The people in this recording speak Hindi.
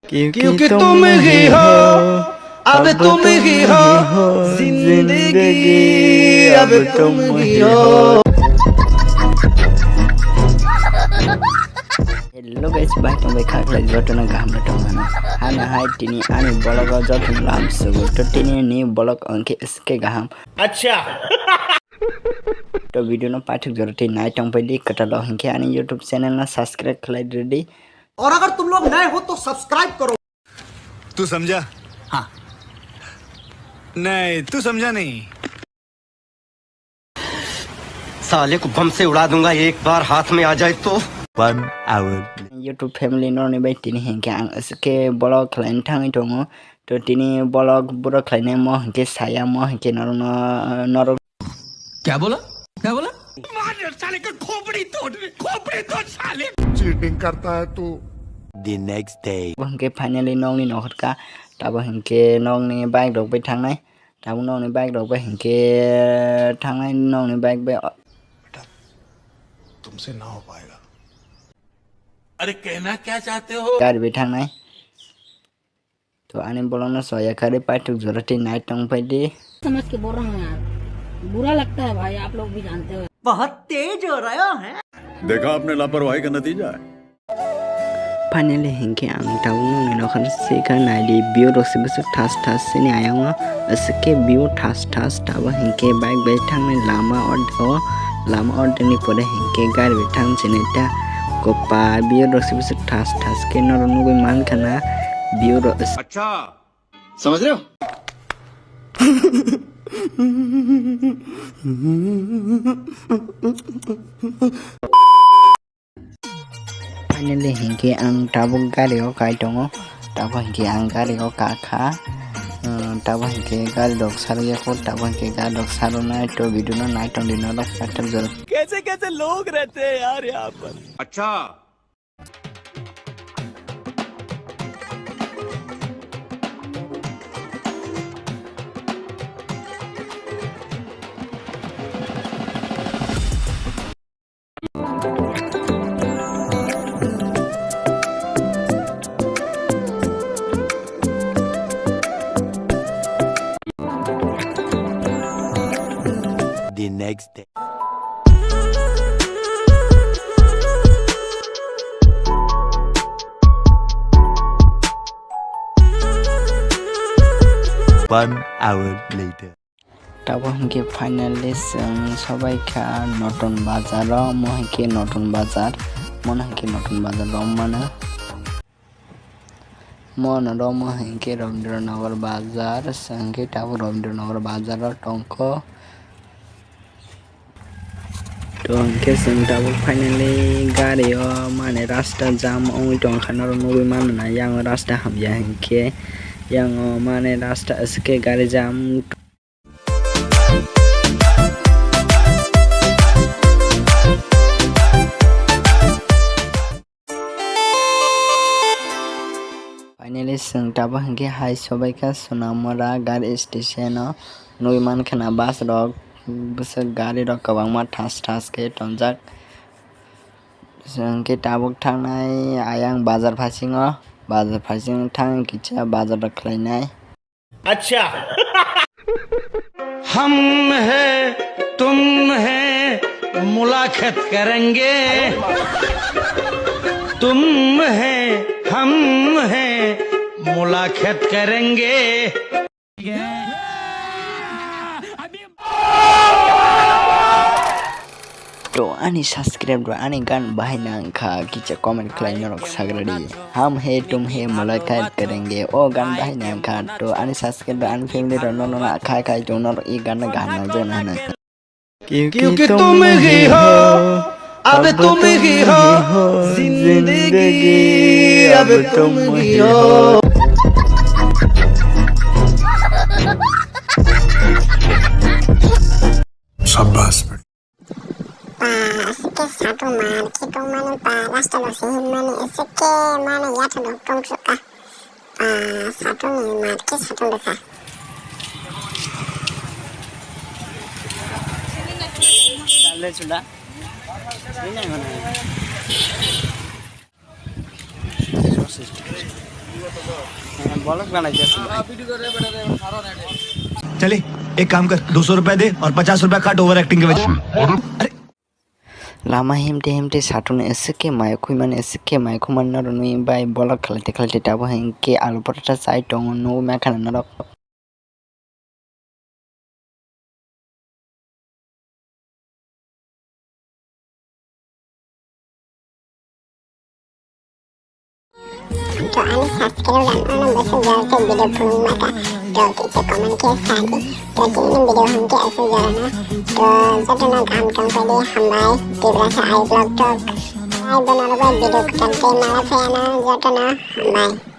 क्योंकि तुम ही हो, अब तुम ही हो, जिंदगी अब तुम ही हो। Hello guys, baik to my kakak lagi waktu nang gaham datang mana. Hana hai tini ani bolak aja tuh lam sugu. To tini ni bolak angke iske gaham. अच्छा To video na pathik joroti night tong pedi katalo angke ani YouTube channel na subscribe khalai ready. और अगर तुम लोग नए हो तो सब्सक्राइब करो। तू समझा? हाँ। नहीं, तू समझा नहीं। साले को बम से उड़ा दूंगा एक बार हाथ में आ जाए तो। 1 hour. YouTube family no ni bai tini angke ang iske bolak khalai tangi tongo. To tini bolak buruk khalai ne mo angke saya mo angke noro क्या बोला क्या बोला? चीटिंग करता है तू। The next day. angke finally nong ni nohot ka. Tabo angke nong ni bike dok bai tangai. Tabo nong ni bike dok bai angke tangai nong ni bike bai. तुमसे ना हो पाएगा। अरे कहना क्या चाहते हो? गाड़ी भी थांनाय तो आने बोलोना सोया करे पाठक जरूरत नाइट टंग पे दे समझ के बोल रहा हूँ यार, बुरा लगता है भाई, आप लोग भी जानते हो। बहुत तेज हो रहा है। देखा आपने लापरवाही का नतीजा है। फाइनली हिंके आं टाउन ने नखन से का नाइडी बियो रोसे बस ठास ठास से ने आयांगा इसके बियो ठास ठास टावा हिंके बाइक बैठांग में लामा और देनी पड़े हिंके गाड़ी बैठांग से नेटा कोपा बियो रोसे बस ठास ठास के नरनु कोई मान खाना बियो रोस अच्छा समझ रहे हो? फाइनली हिंके आं टाबु गाड़ी को काई टंगो टाबु हिंके आं गाड़ी को काखा टाबु हिंके गाड़ी डॉग सारो या को टाबु हिंके गाड़ी डॉग सारो ना तो वीडियो ना night on dinner of pattern जरूर कैसे कैसे लोग रहते हैं यार यहाँ पर। अच्छा The next day. One hour later. टाबु हिंके फाइनली सबाई खा नटन बाजार मोहिके नटन बाजार मन हिंके नटन बाजार रमना मन रम हिंके रवींद्रनगर बाजार संगे टाबु रवींद्रनगर बाजार टंको तो हिंके टाबु फाइनली गाड़ी माने रास्ता जाम ओंगी टंखाना नुबी मानना यांग रास्ता हमया हिंके यांग माने रास्ता इसके गाड़ी जाम फाइनली टाबु हिंके हाई सबाई का सोनामरा गाड़ी स्टेशन नुमान खाना बास रक बस गाड़ी रक कबांगमा ठास ठास के टंजाक संके टाबु थांनाय आयांग बाजार फासिंग थांग किचा बाजार रखलायनाय अच्छा हम हैं तुम हैं मुलाकात करेंगे, तुम हैं हम हैं मुलाकात करेंगे। तो आनी सब्सक्राइब दो आनी गान बहाइना खा किचा कमेंट खलाइनो रक सागरडी हम है तुम है मुलाकात करेंगे ओ गान बहाइना खा तो आनी सब्सक्राइब दो आनी फैमिली रनो ना खाई तो नर ई गान गाना जो ना क्योंकि तुम ही हो, अब तुम ही हो, जिंदगी अब तुम ही हो। शाबाश बेटा। Asike satu man kita mana panas terus ini mana asike mana ya tuh dokter suka satu nih man kita satu dekah चले सुधा नहीं होना ব্লগ বানাইতেছি चले एक काम कर 200 रुपया दे और 50 रुपया काट ओवर एक्टिंग के वजह अरे lama himte satune eske maikuman eske maikuman naruni bai blog khalate tabo henke alu porata site tong no mekhana narok तो आने सब्सक्राइब करना बस जल्द से वीडियो पूर्ण मत तो किसी कमेंट के साथ तो जिन वीडियो हम के ऐसे जाना तो जब ना काम काम पहले हमारे तीव्र से आई ब्लॉग तो आई बना रहा वीडियो करते मारा फैना जब ना हमारे